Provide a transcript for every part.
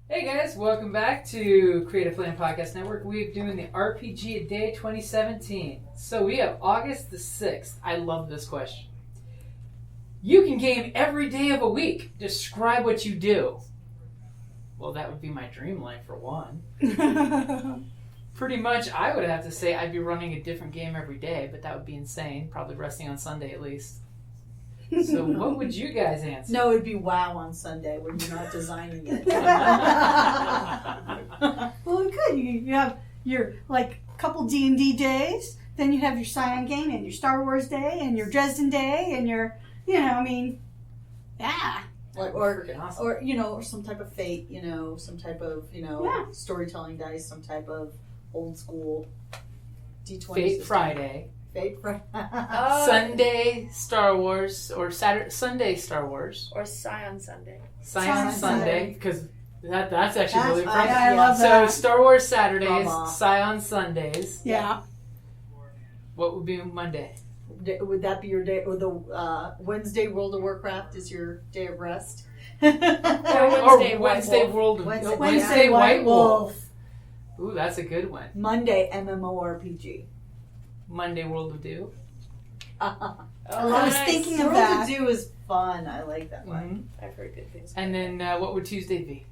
Hey guys, welcome back to Creative Flame Podcast Network. We're doing the RPGaDAY 2017. So we have August the 6th. I love this question. You can game every day of a week. Describe what you do. Well, that would be my dream life for one. Pretty much, I would have to say I'd be running a different game every day, but that would be insane. Probably resting on Sunday at least. So what would you guys answer? No, it'd be WoW on Sunday when you're not designing it. Well, we could. You have your couple D&D days, then you have your Scion game and your Star Wars day and your Dresden day and your, yeah. Awesome. Or some type of fate, some type of, storytelling dice, some type of old school D20 Fate system. Friday. Fate Friday. Sunday Star Wars or Sunday Star Wars or Scion Sunday. Scion Sunday because that's actually really fun. I love that. So Star Wars Saturdays, Mama. Scion Sundays. Yeah. What would be Monday? Would that be your day? Or the Wednesday World of Warcraft is your day of rest? Wednesday World of Wednesday White Wolf. Ooh, that's a good one. Monday MMORPG. Monday World of Do. I was thinking of World that. of Do is fun. I like that one. I've heard good things. And then what would Tuesday be?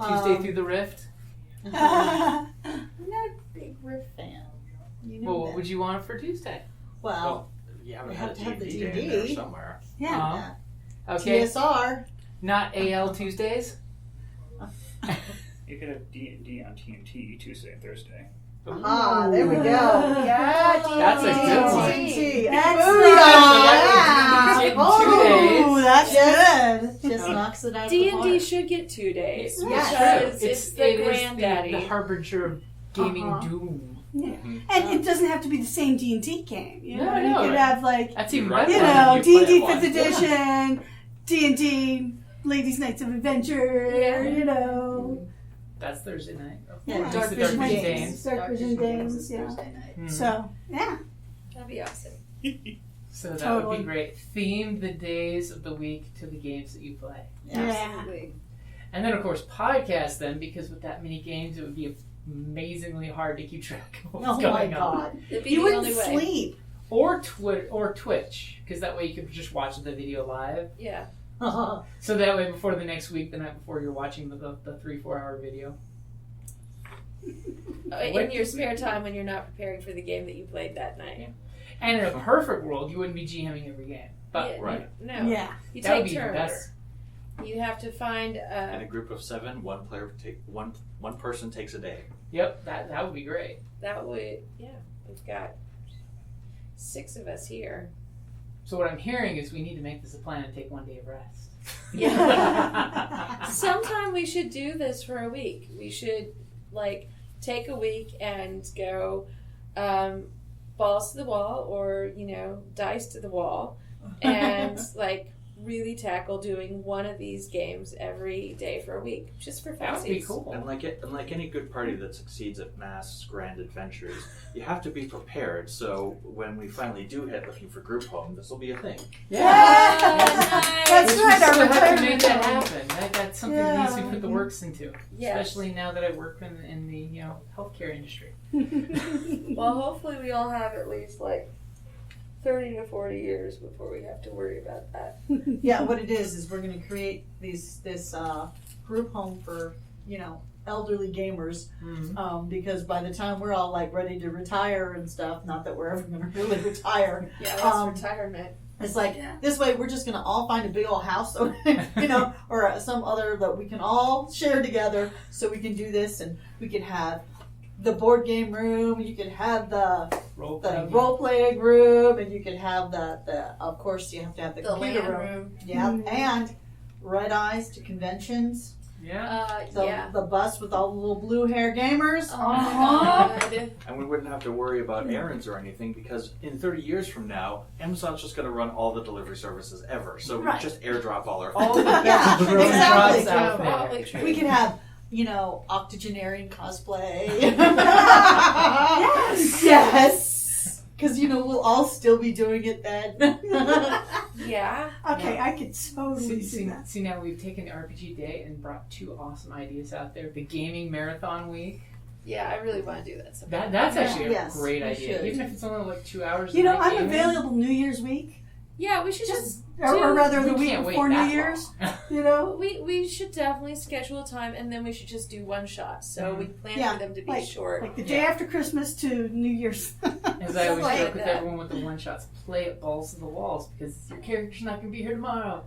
Tuesday Through the Rift? I'm not a big Riff fan. Well, what would you want for Tuesday? Well, you haven't we had have a to have the D&D in there D&D. somewhere. Yeah. Okay. TSR. Not AL Tuesdays? You could have D&D on TNT Tuesday and Thursday. Ah, there we go. Yeah, That's a good one. TNT. Excellent. Oh, that's good. Just knocks it out of the D&D park. should get 2 days. Yeah, because it's the granddaddy. The harbinger of gaming doom. Yeah. And it doesn't have to be the same D&D game. You know, No, you no, could right. have That's even Right. better. D&D play it 5th edition, D&D Ladies Nights of Adventure, That's Thursday night. Yeah, Dark the Vision Dark Vision games. games. Dark Vision games, is yeah. Thursday night. Hmm. So, yeah. That'd be awesome. So that would Totally. be great. Theme the days of the week to the games that you play. Absolutely. And then, of course, podcast then, because with that many games, it would be amazingly hard to keep track of what's Oh my going on. God. It'd be You the wouldn't only way. sleep. Or Twitch, because that way you could just watch the video live. Yeah. So that way, before the next week, the night before, you're watching the 3-4 hour video. In your spare time when you're not preparing for the game that you played that night. And in a perfect world, you wouldn't be GMing every game. But Yeah, right. No. Yeah. You that would take be even turns. better. You have to find In a group of 7, one person takes a day. Yep, that would be great. that would we've got 6 of us here. So what I'm hearing is we need to make this a plan and take one day of rest. Yeah. Sometime we should do this for a week. We should take a week and go balls to the wall or dice to the wall and really tackle doing one of these games every day for a week just for That would be funsies. cool. And like any good party that succeeds at mass grand adventures, you have to be prepared. So when we finally do hit looking for group home, this will be a thing. Yeah. That's We right, still our have to return make that home. happen. That's something that needs to be put the works into. Yes. Especially now that I work in the healthcare industry. Well, hopefully we all have at least 30 to 40 years before we have to worry about that. Yeah, what it is we're going to create this group home for, elderly gamers. Mm-hmm. Because by the time we're all ready to retire and stuff, not that we're ever going to really retire. Yeah, that's retirement. It's this way we're just going to all find a big old house, or, or some other that we can all share together so we can do this, and we can have the board game room, you can have the role-playing room, and you can have the of course you have to have the computer LAN room. Yeah, and red eyes to conventions. Yeah. The bus with all the little blue hair gamers. Oh my God. And we wouldn't have to worry about errands or anything because in 30 years from now, Amazon's just going to run all the delivery services ever. So we just airdrop all our food. Yeah, exactly. Out there. Probably true. We can have, octogenarian cosplay. Yes. Yes. Because, we'll all still be doing it then. Yeah. Okay, I could totally see See, that. see, now we've taken RPG Day and brought 2 awesome ideas out there. The Gaming Marathon Week. Yeah, I really want to do that sometime. That's actually a Yes, great we idea. should. Even if it's only like 2 hours. You know, a night I'm gaming. available New Year's week, Yeah, we should just or rather the We week can't wait before New that Year's. long. You know, we should definitely schedule a time, and then we should just do one shot. So we plan Yeah, for them to be like- short. like the day after Christmas to New Year's. As I always Like joke with that. everyone with the one shots, play it balls to the walls because your character's not going to be here tomorrow.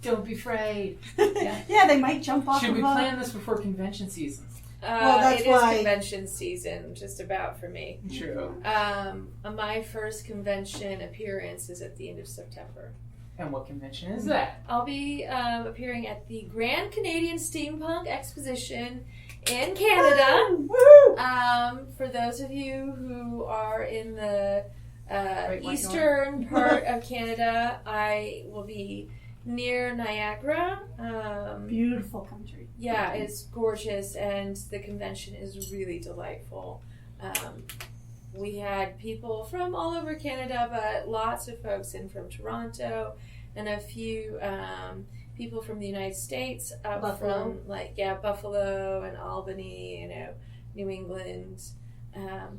Don't be afraid. Yeah, they might jump off Should of we a... plan this before convention season? Well, that's it is why- convention season, just about for me. True. My first convention appearance is at the end of September. And what convention is that? I'll be appearing at the Grand Canadian Steampunk Exposition in Canada. Woo! For those of you who are in the White eastern part of Canada, I will be near Niagara. Beautiful country. Yeah, it's gorgeous, and the convention is really delightful. We had people from all over Canada, but lots of folks in from Toronto, and a few people from the United States, up Buffalo. from Buffalo and Albany, New England.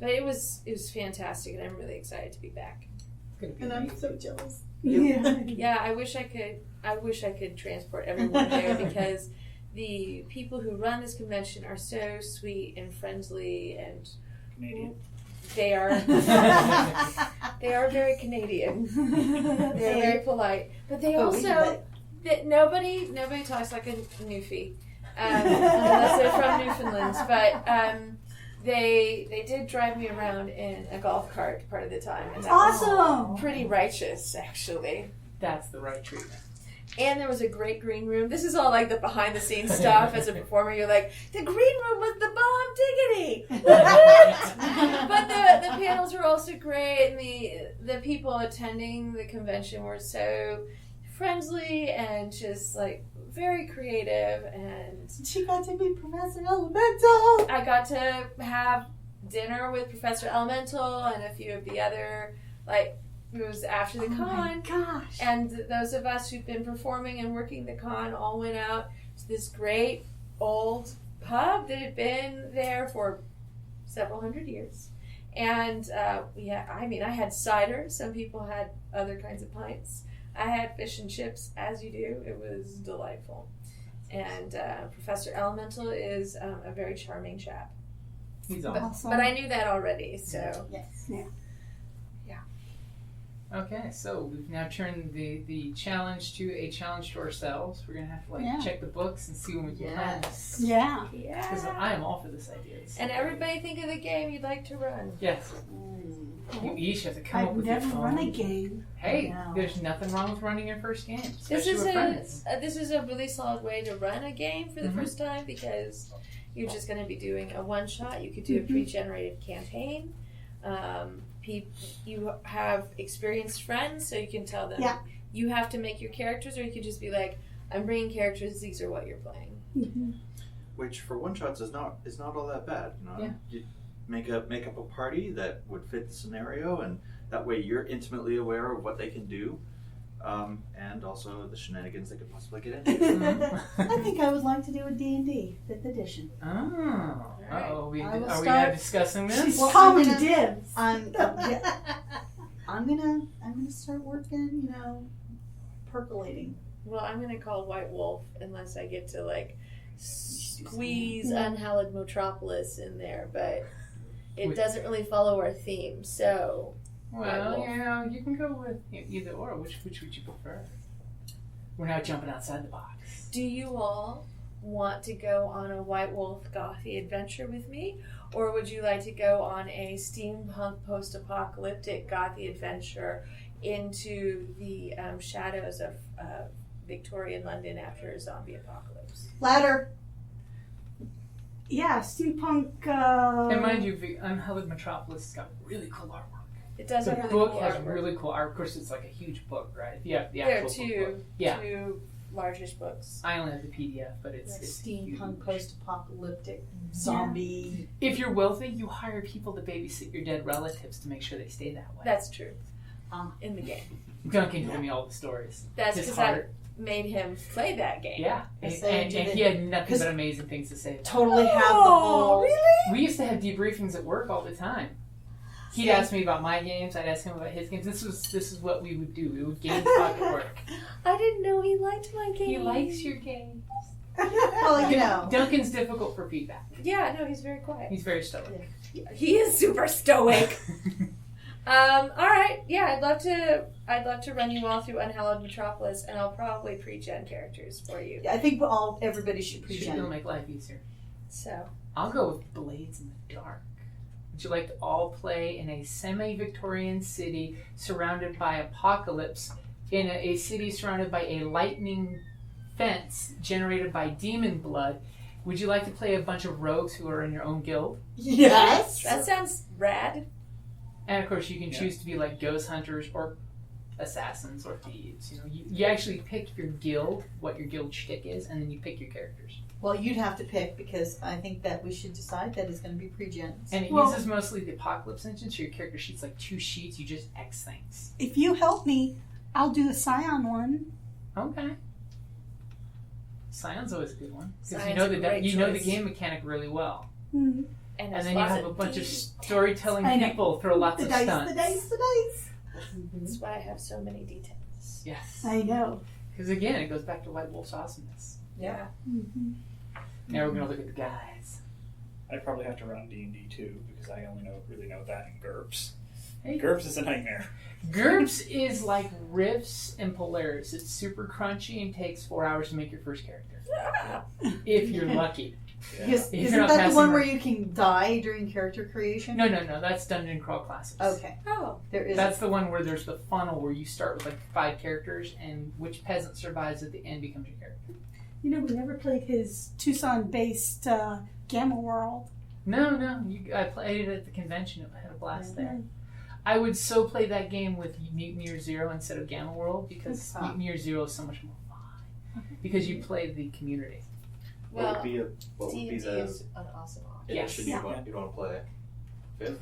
But it was fantastic, and I'm really excited to be back. It's gonna be And I'm amazing. so jealous. Yeah. Yeah, I wish I could transport everyone there because the people who run this convention are so sweet and friendly, and Canadian. they are very Canadian. They're very polite, but they also nobody talks like a Newfie, unless they're from Newfoundland. But they did drive me around in a golf cart part of the time, and that was Awesome. pretty righteous actually. That's the right treatment. And there was a great green room. This is all like the behind the scenes stuff. As a performer, you're like, the green room was the bomb diggity. But the panels were also great, and the people attending the convention were so friendly and just like very creative. And She got to meet Professor Elemental. I got to have dinner with Professor Elemental and a few of the other it was after the Oh my con. gosh. And those of us who've been performing and working the con all went out to this great old pub that had been there for several hundred years. And I had cider. Some people had other kinds of pints. I had fish and chips, as you do. It was delightful. And Professor Elemental is a very charming chap. He's awesome. But I knew that already, so. Yes. Yeah. Okay, so we've now turned the challenge to a challenge to ourselves. We're gonna have to Yeah. check the books and see when we can plan this. Yeah. Because Yeah. I am all for this idea. And everybody think of the game you'd like to run. Yes, you each have to come up I've with your never phone. run a game. Hey, No. there's nothing wrong with running your first game, This especially is with friends. this is a really solid way to run a game for the Mhm. first time because you're just going to be doing a one shot. You could do a pre-generated campaign. You have experienced friends, so you can tell them Yeah. you have to make your characters, or you could just be like, "I'm bringing characters. These are what you're playing." Mm-hmm. Which for one shots is not all that bad. Yeah. You make up a party that would fit the scenario, and that way you're intimately aware of what they can do, and also the shenanigans they could possibly get into. I think I would like to do a D&D 5th edition. Oh, uh-oh. I will Are we now start- discussing this? She's Well, calling I'm gonna- dibs. I'm gonna start working, percolating. Well, I'm going to call White Wolf unless I get to squeeze Unhallowed Metropolis in there, but it Wait. doesn't really follow our theme. So Well, you can go with either or. Which would you prefer? We're now jumping outside the box. do you all want to go on a White Wolf gothy adventure with me, or would you like to go on a steampunk post-apocalyptic gothy adventure into the shadows of Victorian London after a zombie apocalypse? Ladder. Yeah, steampunk. And mind you, the Unhallowed Metropolis has got really cool artwork. It does The have really book cool has artwork. really cool art. Of course, it's like a huge book, right? Yeah, the There are actual book. two Yeah. two largish books. I only have the PDF, but it's Steampunk, huge. post-apocalyptic, zombie. If you're wealthy, you hire people to babysit your dead relatives to make sure they stay that way. That's true. In the game. Duncan told me all the stories. That's His because I heart. made him play that game. Yeah, and Say, do he they- had nothing 'cause but amazing things to say. About it. Totally have the Oh, whole. really? We used to have debriefings at work all the time. He'd ask me about my games. I'd ask him about his games. This is what we would do. We would game talk at work. I didn't know he liked my game. He likes your games. Well, you know. Duncan's difficult for feedback. Yeah, no, he's very quiet. He's very stoic. He is super stoic. All right, yeah, I'd love to run you all through Unhallowed Metropolis, and I'll probably pre-gen characters for you. I think everybody should Should pre-gen. it'll make life easier. So I'll go with Blades in the Dark. Would you like to all play in a semi-Victorian city surrounded by apocalypse, in a city surrounded by a lightning fence generated by demon blood? Would you like to play a bunch of rogues who are in your own guild? Yes. that sounds rad. And of course, you can choose to be like ghost hunters or assassins or thieves. You know, you actually pick your guild, what your guild shtick is, and then you pick your characters. Well, you'd have to pick because I think that we should decide that is going to be pre-gens. And it Well- uses mostly the apocalypse engine, so your character sheet's like 2 sheets. You just X things. If you help me, I'll do the Scion one. Okay. Scion's always a good one because you Scion's know a great you know the choice. game mechanic really well, Mm. And and then you have a bunch of storytelling I know. people throw lots The of dice, stunts. the dice, the dice. That's why I have so many details. Yes, I know. because again, it goes back to White Wolf's awesomeness. Yeah. Mm-hmm. Now we're gonna look at the guys. I'd probably have to run D&D too because I only really know that in GURPS. Hey. GURPS is a nightmare. GURPS is like Rifts and Polaris. It's super crunchy and takes 4 hours to make your first character, if you're lucky. Yes. If you're Isn't not that the passing one the- where you can die during character creation? No, that's Dungeon Crawl Classics. Okay. Oh. There is. That's the one where there's the funnel where you start with like 5 characters, and which peasant survives at the end becomes your character. You know, we never played his Tucson-based Gamma World. No, I played it at the convention. I had a blast there. I would so play that game with Mutant Year Zero instead of Gamma World because Huh. Mutant Year Zero is so much more fun because you play the community. What Well, would be D&D the is an awesome option. Yes. edition you'd want to play? 5th?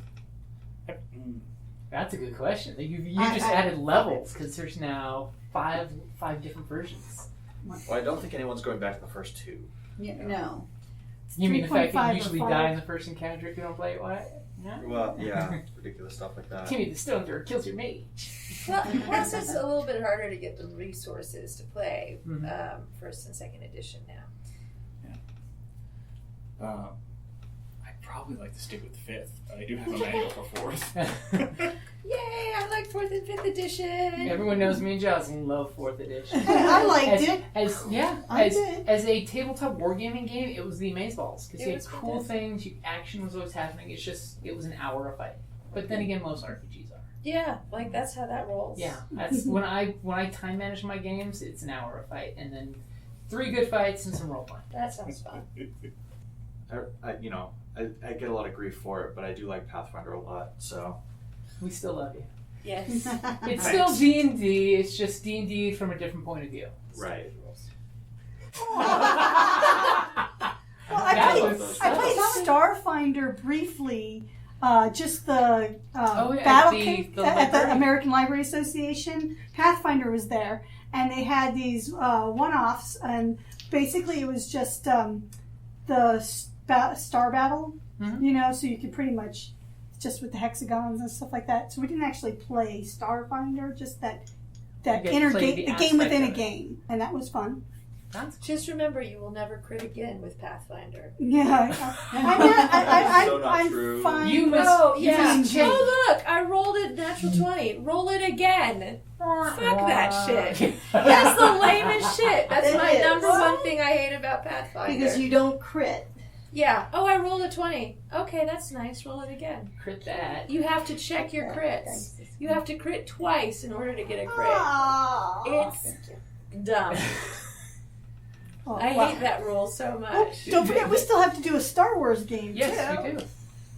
That's a good question. You I- just I- added levels because there's now five different versions. Well, I don't think anyone's going back to the first 2. Yeah, no. You mean the fact that 3.5 you or usually 5. die in the first encounter if you don't play it? What? No? Well, yeah, ridiculous stuff like that. Timmy the Stone Thrower kills your mage. Well, plus it's a little bit harder to get the resources to play Mhm. first and second edition now. I'd probably like to stick with 5th, but I do have a manual for 4th. Yay! I like 4th and 5th edition. Everyone knows me and Jocelyne love 4th edition. I liked it. I did. As a tabletop wargaming game, it was the amazeballs because It you had was cool fantastic. things. Action was always happening. It was an hour a fight. But then again, most RPGs are. Yeah, like that's how that rolls. Yeah, that's when I time manage my games. It's an hour a fight, and then 3 good fights and some role playing. That sounds fun. I get a lot of grief for it, but I do like Pathfinder a lot. So We still love you. Yes. It's Thanks. still D&D. It's just D&D from a different point of view. right. Well, That I was- played Starfinder briefly, just the Oh, yeah, battle at cave the at the library. American Library Association. Pathfinder was there, and they had these one-offs, and basically it was just the star battle, Mhm. you know, so you could pretty much just with the hexagons and stuff like that. So we didn't actually play Starfinder, just that You get to inner play game, the the game within a aspect of it. game, and that was fun. Just remember, you will never crit again with Pathfinder. Yeah, So not I'm true. fine. You must- Oh, you yeah. must change- Oh, look, I rolled a natural 20. Roll it again. Fuck that shit. Yeah. That's the lamest shit. That's It my is. number one thing I hate about Pathfinder. Because you don't crit. Yeah. Oh, I rolled a 20. Okay, that's nice. Roll it again. Crit that. You have to check your crits. You have to crit twice in order to get a crit. Oh. It's dumb. Oh, I wow. hate that rule so Oh, much. don't forget, we still have to do a Star Wars game Yes, too. we do.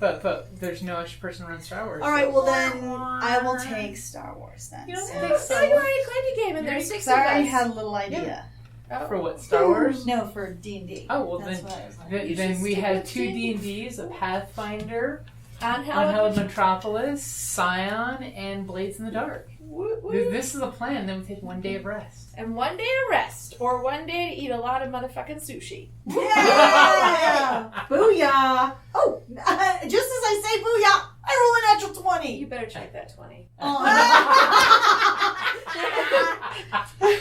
But there's no extra person who runs Star Wars. All right, well then I will take Star Wars then. You don't So- think so? You already played a game and there's 6 So I of already us. had a little idea. For what, Star Wars? No, for D&D. Oh, well That's then, what I was like. then we stick had with 2 D&D. D&Ds, a Pathfinder, Unhallowed. Unhallowed Metropolis, Scion, and Blades in the Dark. Woo, woo. This is the plan, then we take 1 day of rest. And 1 day to rest, or 1 day to eat a lot of motherfucking sushi. Yeah! Booyah! Oh, just as I say booyah, I roll a natural 20. You better check that 20.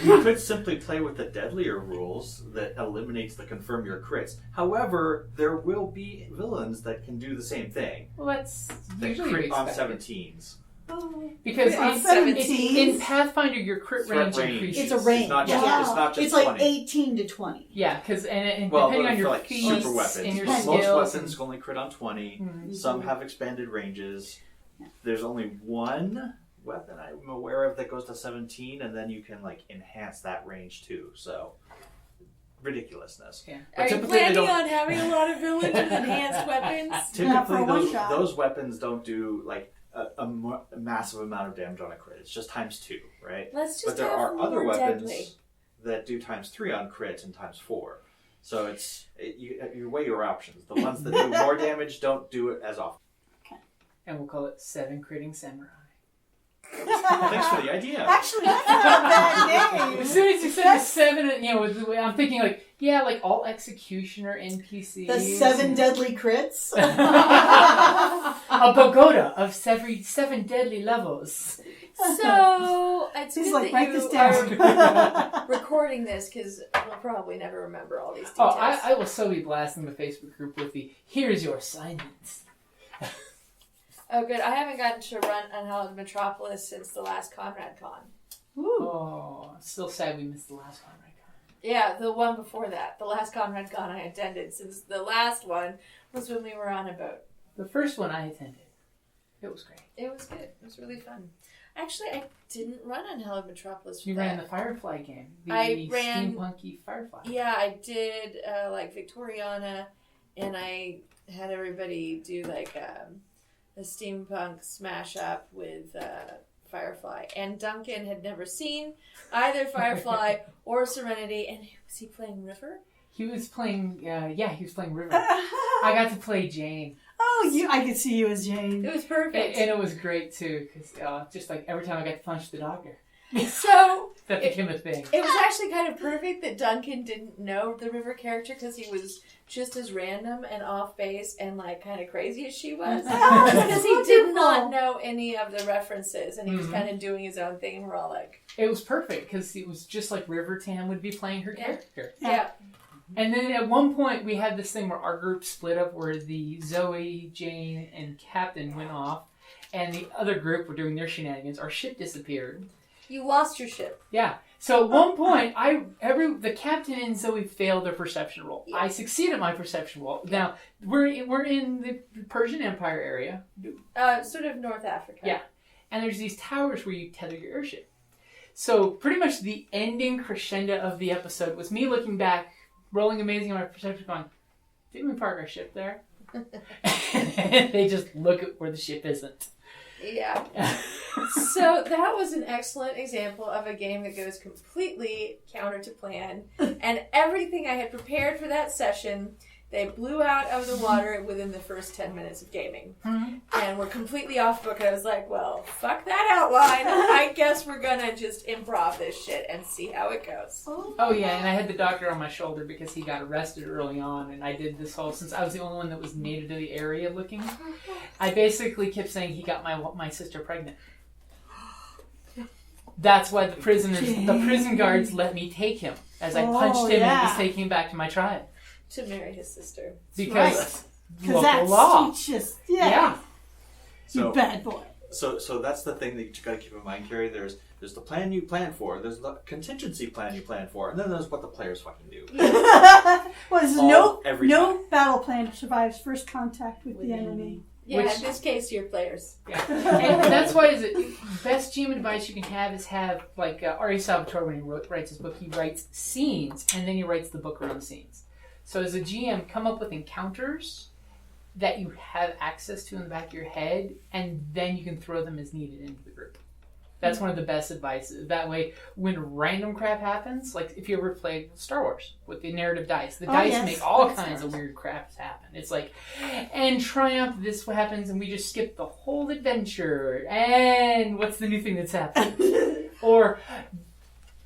You could simply play with the deadlier rules that eliminates the confirm your crits. However, there will be villains that can do the same thing. Well, that's That usually crit on expected. 17s. Because Yeah, in, 17s. in Pathfinder, your crit Threat range increases. It's a range. It's not just, Yeah. it's not just It's like 20. 18 to 20. Yeah, because and Well, depending on for your like feats super weapons, and your Most most skills, weapons only crit on 20. Mhm. Some have expanded ranges. There's only one weapon I'm aware of that goes to 17, and then you can like enhance that range too. So ridiculousess. Yeah. But Are you typically they planning don't. on having a lot of villains with enhanced weapons? Not for Typically, a one those, shot. those weapons don't do like a massive amount of damage on a crit. It's just times2, right? Let's But just there have are other more weapons deadly. that do times3 on crits and times4. So you weigh your options. The ones that do more damage don't do it as often. and we'll call it 7 Critting Samurai. Thanks for the idea. Actually, that's not a bad name. As soon as you said the 7, I'm thinking like all executioner NPCs. The 7 deadly crits. A pagoda of 7 deadly levels. So it's He's good like, that write you this down. are recording this because we'll probably never remember all these Oh, details. I will so be blasting the Facebook group with the "Here's your assignments." Oh, good. I haven't gotten to run Unhallowed Metropolis since the last Conrad Con. Oh, still sad we missed the last one, right? Yeah, the one before that. The last Conrad Con I attended, since the last one was when we were on a boat. The first one I attended, it was great. It was good. It was really fun. Actually, I didn't run Unhallowed Metropolis. For You that. ran the Firefly game, the I ran- steampunky Firefly. Yeah, I did like Victoriana, and I had everybody do like a steampunk smash up with Firefly. And Duncan had never seen either Firefly or Serenity. And was he playing River? He was playing. He was playing River. I got to play Jane. I could see you as Jane. It was perfect. And it was great too, because just like every time I got to punch the doctor, So that became a thing. it was actually kind of perfect that Duncan didn't know the River character because he was just as random and off base and like kind of crazy as she was. Because he did not know any of the references and he was kind of doing his own thing. And we're all like, It was perfect because it was just like River Tam would be playing her Yeah. character. yeah. And then at one point we had this thing where our group split up, where the Zoe, Jane, and Captain went off, and the other group were doing their shenanigans. Our ship disappeared. You lost your ship. Yeah. So at one point, the Captain and Zoe failed their perception roll. Yeah. I succeeded my perception roll. Now we're in the Persian Empire area, Sort of North Africa. Yeah. and there's these towers where you tether your airship. So pretty much the ending crescendo of the episode was me looking back, rolling amazing on my perception, going, "Didn't we park our ship there?" And they just look at where the ship isn't. Yeah. So that was an excellent example of a game that goes completely counter to plan. And everything I had prepared for that session, they blew out of the water within the first 10 minutes of gaming. And we're completely off book. I was like, well, fuck that outline. I guess we're going to just improv this shit and see how it goes. Oh yeah, and I had the doctor on my shoulder because he got arrested early on, and I did this whole, since I was the only one that was native to the area looking, I basically kept saying he got my sister pregnant. That's why the prison guards let me take him, as I punched him and was taking him back to my tribe. To marry his sister. Because local that's law. just Yeah. you bad boy. So that's the thing that you got to keep in mind, Kerrie. There's the plan you plan for, there's the contingency plan you plan for, and then there's what the players fucking do. Well, this is Every no battle plan survives first contact with the enemy. Yeah, in this case, your players. Yeah. And that's why best GM advice you can have is have, like Ari Salvatore, when he writes his book, he writes scenes, and then he writes the book around scenes. So as a GM, come up with encounters that you have access to in the back of your head, and then you can throw them as needed into the group. That's one of the best advices. That way, when random crap happens, like if you ever played Star Wars with the narrative dice, the dice make all kinds of weird crap happen. It's like, and Triumph, this happens, and we just skip the whole adventure. And what's the new thing that's happened? Or,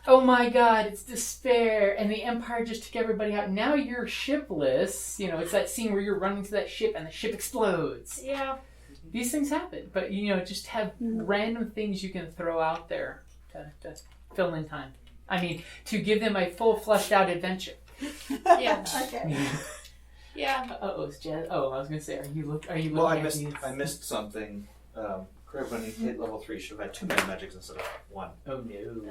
oh my God, it's despair, and the Empire just took everybody out. Now you're shipless. You know, it's that scene where you're running to that ship, and the ship explodes. Yeah. These things happen, but just have random things you can throw out there to fill in time. I mean, to give them a full fleshed out adventure. Yeah. Okay. Yeah. It's Jess. Oh, I was gonna say, are you looking Well, I at missed these? I missed something. Crib, when he hit level 3, should have had 2 meta magics instead of 1. Oh no.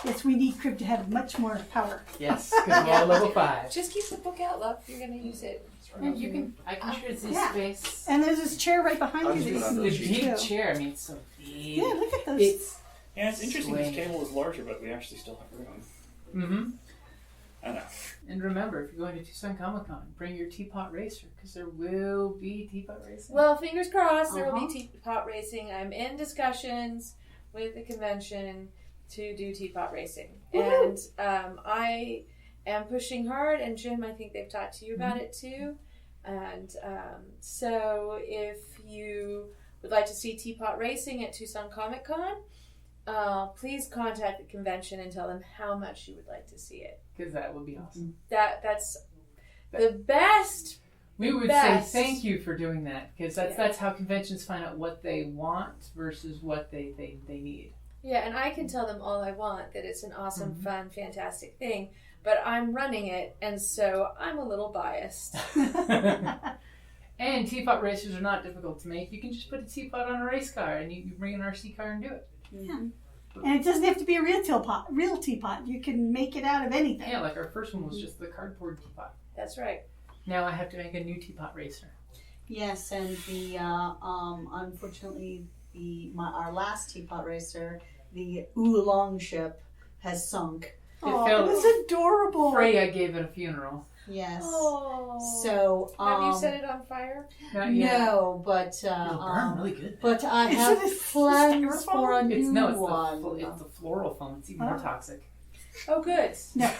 Yes, we need Crib to have much more power. Yes, because we're all level 5. Just keep the book out, love. You're gonna use it. And I can share this space. And there's this chair right behind I'll you do that that. you The can big use too. chair. I mean, it's so big. Yeah, look at those. It's Yeah, it's interesting. This swing. table is larger, but we actually still have room. Mm-hmm. I know. And remember, if you're going to Tucson Comic Con, bring your teapot racer because there will be teapot racing. Well, fingers crossed, there will be teapot racing. I'm in discussions with the convention to do teapot racing. Woo-hoo. And I am pushing hard, and Jim, I think they've talked to you about it too. And so if you would like to see teapot racing at Tucson Comic Con, please contact the convention and tell them how much you would like to see it. Because that would be awesome. That's the best. We would Best. say thank you for doing that because that's how conventions find out what they want versus what they need. Yeah, and I can tell them all I want, that it's an awesome, fun, fantastic thing, but I'm running it, and so I'm a little biased. And teapot racers are not difficult to make. You can just put a teapot on a race car and you bring an RC car and do it. Yeah. And it doesn't have to be a real teapot. You can make it out of anything. Yeah, like our first one was just the cardboard teapot. That's right. Now I have to make a new teapot racer. Yes, and the unfortunately our last teapot racer, the Oolong ship, has sunk. Oh, fell- it was adorable. Freya gave it a funeral. Yes. Oh. So Have you set it on fire? Not yet. no, but It'll burn really good. but I Is have it plans styrofoam? for a It's new it's one. the floral foam. It's even more toxic. Oh, good. No.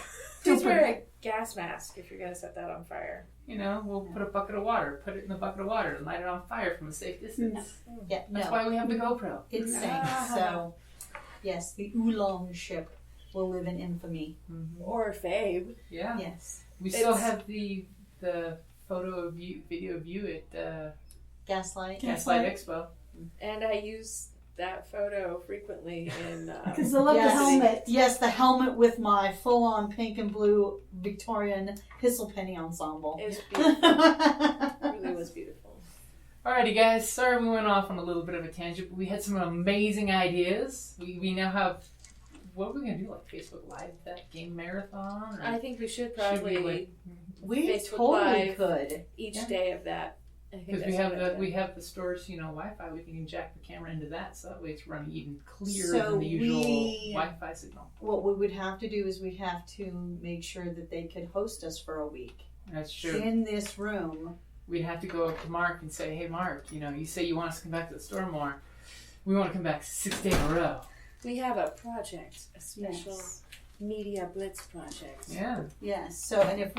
Please Don't wear put a gas mask if you're going to set that on fire. We'll put a bucket of water, put it in the bucket of water, and light it on fire from a safe distance. Yeah, That's no, why we have the GoPro. it sank. So, yes, the Oolong ship will live in infamy. Or Fabe. Yeah. Yes, We still It's- have the photo of you, video of you at Gaslight. Gaslight Expo. And I use that photo frequently in... Because I love Yes. the helmet. Yes, the helmet with my full-on pink and blue Victorian Hisselpenny ensemble. it was beautiful. It really was beautiful. Alrighty, guys. Sorry we went off on a little bit of a tangent, but we had some amazing ideas. We now have. What are we gonna do? Like Facebook Live that game marathon? Or I think we should should probably we, We Facebook totally Live. could. each Yeah. day of that. I think because that's we have a good we idea. have the store's Wi-Fi. We can jack the camera into that, so that way it's running even clearer So than the usual we- Wi-Fi signal. What we would have to do is we'd have to make sure that they could host us for a week That's true. in this room. We'd have to go up to Mark and say, "Hey, Mark, you say you want us to come back to the store more. We want to come back 6 days in a row." We have a project, a special Yes. media blitz project. Yeah. Yes. So, and if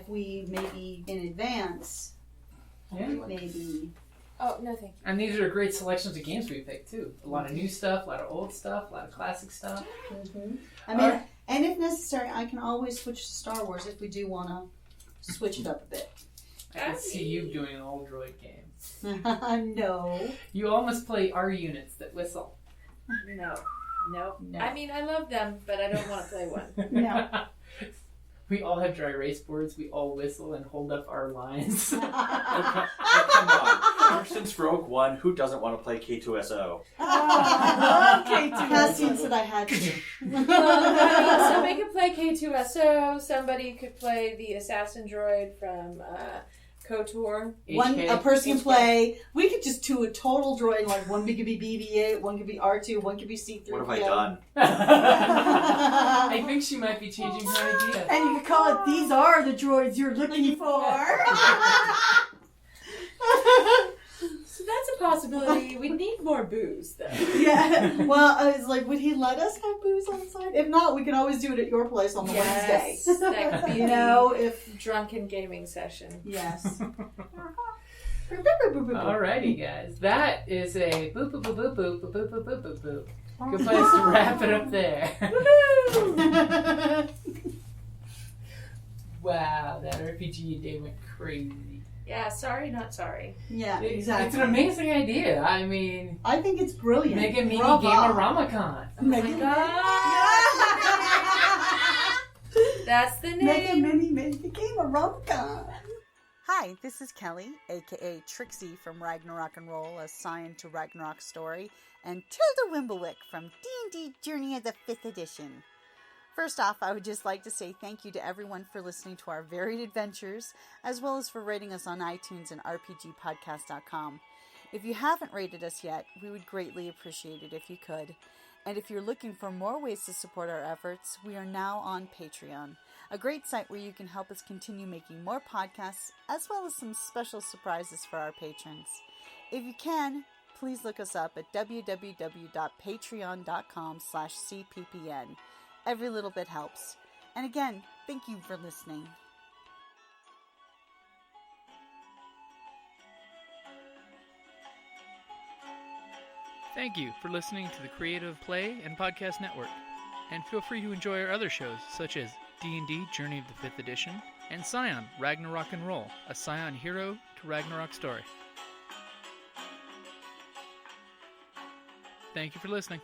we maybe in advance, Yeah. maybe. Oh, no thank you. And these are great selections of games we picked too. A lot of new stuff, a lot of old stuff, a lot of classic stuff. I mean, and if necessary, I can always switch to Star Wars if we do want to switch it up a bit. I can see you doing an old droid game. No. You all must play R units that whistle. No. Nope. No. I mean, I love them, but I don't want to play one. No. We all have dry erase boards. We all whistle and hold up our lines. Come on. Ever since Rogue One, who doesn't want to play K2SO? I love K2. Cassian said I had to. Somebody could play K2SO. Somebody could play the assassin droid from KOTOR. A person can play. We could just do a total droid. Like one could be BB-8, one could be R2, one could be C3PO. What have I done? I think she might be changing her idea. And you could call it, these are the droids you're looking for. So that's a possibility. We need more booze, though. Yeah. Well, I was like, would he let us have booze outside? If not, we can always do it at your place on the Yes, Wednesday. that could be You know, if drunken gaming session. yes. Alrighty, guys. That is a boop boop boop boop boop boop boop boop boop boop. Good place to wrap it up there. Wow, that RPG day went crazy. Yeah, sorry, not sorry. Yeah, It's exactly. an amazing idea. I mean, I think it's brilliant. make a mini Bravo. game-a-ramacon. Oh my god! That's the Make a name. make a game of rom-com. Hi, this is Kellie, aka Trixie from Ragnarok and Roll, a Scion to Ragnarok story, and Tilda Wimblewick from D&D Journey of the 5th Edition. First off, I would just like to say thank you to everyone for listening to our varied adventures, as well as for rating us on iTunes and RPGpodcast.com. If you haven't rated us yet, we would greatly appreciate it if you could. And if you're looking for more ways to support our efforts, we are now on Patreon, a great site where you can help us continue making more podcasts, as well as some special surprises for our patrons. If you can, please look us up at www.patreon.com/cppn. Every little bit helps. And again, thank you for listening. Thank you for listening to the Creative Play and Podcast Network. And feel free to enjoy our other shows, such as D&D Journey of the 5th Edition and Scion Ragnarok and Roll, a Scion hero to Ragnarok story. Thank you for listening.